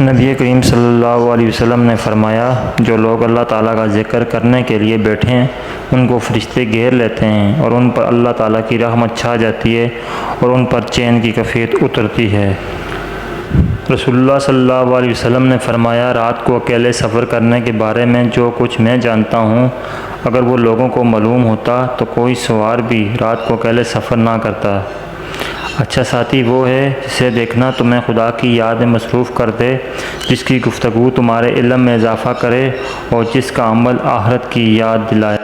نبی کریم صلی اللہ علیہ وسلم نے فرمایا، جو لوگ اللہ تعالیٰ کا ذکر کرنے کے لیے بیٹھیں ان کو فرشتے گھیر لیتے ہیں اور ان پر اللہ تعالیٰ کی رحمت چھا جاتی ہے اور ان پر چین کی کیفیت اترتی ہے۔ رسول اللہ صلی اللہ علیہ وسلم نے فرمایا، رات کو اکیلے سفر کرنے کے بارے میں جو کچھ میں جانتا ہوں، اگر وہ لوگوں کو معلوم ہوتا تو کوئی سوار بھی رات کو اکیلے سفر نہ کرتا۔ اچھا ساتھی وہ ہے جسے دیکھنا تمہیں خدا کی یاد میں مصروف کر دے، جس کی گفتگو تمہارے علم میں اضافہ کرے اور جس کا عمل آخرت کی یاد دلائے۔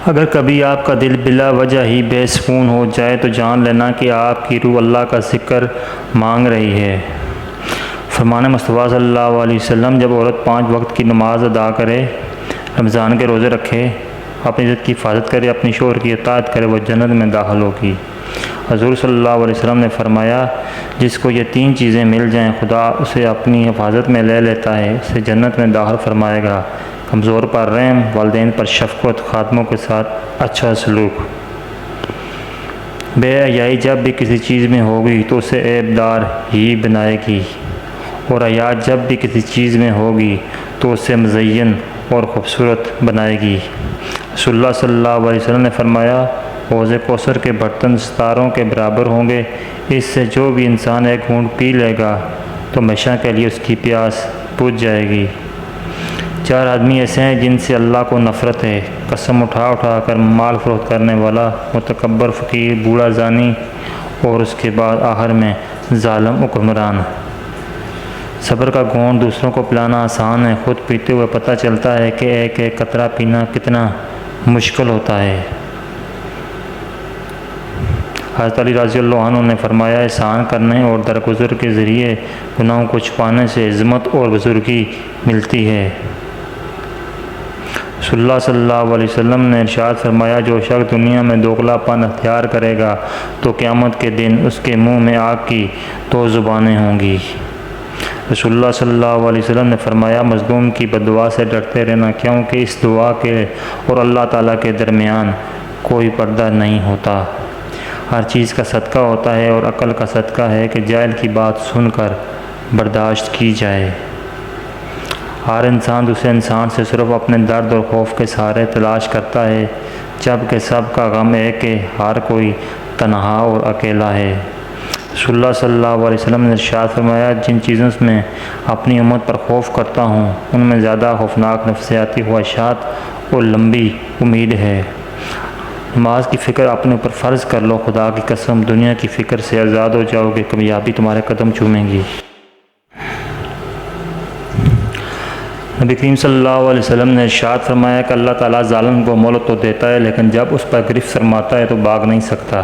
اگر کبھی آپ کا دل بلا وجہ ہی بے سکون ہو جائے تو جان لینا کہ آپ کی روح اللہ کا ذکر مانگ رہی ہے۔ فرمان مصطفیٰ صلی اللہ علیہ وسلم، جب عورت 5 وقت کی نماز ادا کرے، رمضان کے روزے رکھے، اپنی عزت کی حفاظت کرے، اپنی شوہر کی اطاعت کرے، وہ جنت میں داخل ہوگی۔ حضور صلی اللہ علیہ وسلم نے فرمایا، جس کو یہ 3 چیزیں مل جائیں خدا اسے اپنی حفاظت میں لے لیتا ہے، اسے جنت میں داخل فرمائے گا۔ کمزور پر رحم، والدین پر شفقت، خادموں کے ساتھ اچھا سلوک۔ بے حیائی جب بھی کسی چیز میں ہوگی تو اسے عیب دار ہی بنائے گی، اور حیا جب بھی کسی چیز میں ہوگی تو اسے مزین اور خوبصورت بنائے گی۔ رسول اللہ صلی اللہ علیہ وسلم نے فرمایا، حوض کوثر کے برتن ستاروں کے برابر ہوں گے، اس سے جو بھی انسان ایک گھونٹ پی لے گا تو ہمیشہ کے لیے اس کی پیاس بجھ جائے گی۔ 4 آدمی ایسے ہیں جن سے اللہ کو نفرت ہے، قسم اٹھا اٹھا کر مال فروخت کرنے والا، متکبر فقیر، بوڑھا زانی، اور اس کے بعد آخر میں ظالم حکمران۔ صبر کا گھونٹ دوسروں کو پلانا آسان ہے، خود پیتے ہوئے پتہ چلتا ہے کہ ایک ایک قطرہ پینا کتنا مشکل ہوتا ہے۔ حضرت علی رضی اللہ عنہ نے فرمایا، احسان کرنے اور درگزر کے ذریعے گناہوں کو چھپانے سے عظمت اور بزرگی ملتی ہے۔ رسول اللہ صلی اللہ علیہ وسلم نے ارشاد فرمایا، جو شخص دنیا میں دوغلا پن اختیار کرے گا تو قیامت کے دن اس کے منہ میں آگ کی 2 زبانیں ہوں گی۔ رسول اللہ صلی اللہ علیہ وسلم نے فرمایا، مظلوم کی بد دعا سے ڈرتے رہنا، کیونکہ اس دعا کے اور اللہ تعالیٰ کے درمیان کوئی پردہ نہیں ہوتا۔ ہر چیز کا صدقہ ہوتا ہے اور عقل کا صدقہ ہے کہ جاہل کی بات سن کر برداشت کی جائے۔ ہر انسان دوسرے انسان سے صرف اپنے درد اور خوف کے سہارے تلاش کرتا ہے، جبکہ سب کا غم ہے کہ ہر کوئی تنہا اور اکیلا ہے۔ رسول اللہ صلی اللہ علیہ وسلم نے ارشاد فرمایا، جن چیزوں میں اپنی امت پر خوف کرتا ہوں ان میں زیادہ خوفناک نفسیاتی خواہشات اور لمبی امید ہے۔ نماز کی فکر اپنے اوپر فرض کر لو، خدا کی قسم دنیا کی فکر سے آزاد ہو جاؤ گے، کامیابی تمہارے قدم چومیں گی۔ نبی کریم صلی اللہ علیہ وسلم نے ارشاد فرمایا کہ اللہ تعالیٰ ظالم کو مہلت تو دیتا ہے لیکن جب اس پر گرفت فرماتا ہے تو بھاگ نہیں سکتا۔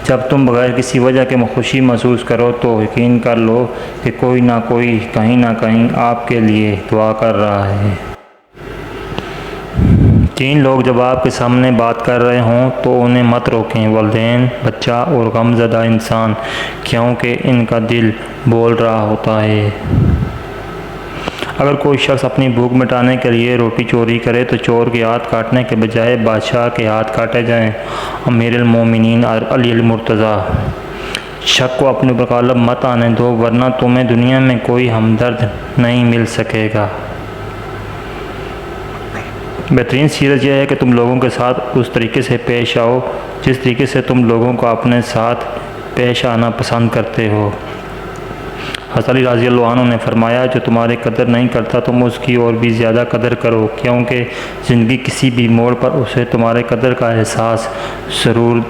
جب تم بغیر کسی وجہ کے خوشی محسوس کرو تو یقین کر لو کہ کوئی نہ کوئی کہیں نہ کہیں آپ کے لیے دعا کر رہا ہے۔ 3 لوگ جب آپ کے سامنے بات کر رہے ہوں تو انہیں مت روکیں، والدین، بچہ اور غم زدہ انسان، کیونکہ ان کا دل بول رہا ہوتا ہے۔ اگر کوئی شخص اپنی بھوک مٹانے کے لیے روٹی چوری کرے تو چور کے ہاتھ کاٹنے کے بجائے بادشاہ کے ہاتھ کاٹے جائیں۔ امیر المومنین علی المرتضیٰ۔ شک کو اپنے اوپر غالب مت آنے دو، ورنہ تمہیں دنیا میں کوئی ہمدرد نہیں مل سکے گا۔ بہترین سیرت یہ ہے کہ تم لوگوں کے ساتھ اس طریقے سے پیش آؤ جس طریقے سے تم لوگوں کو اپنے ساتھ پیش آنا پسند کرتے ہو۔ حضرت علی رضی اللہ عنہ نے فرمایا، جو تمہاری قدر نہیں کرتا تم اس کی اور بھی زیادہ قدر کرو، کیونکہ زندگی کسی بھی موڑ پر اسے تمہارے قدر کا احساس ضرور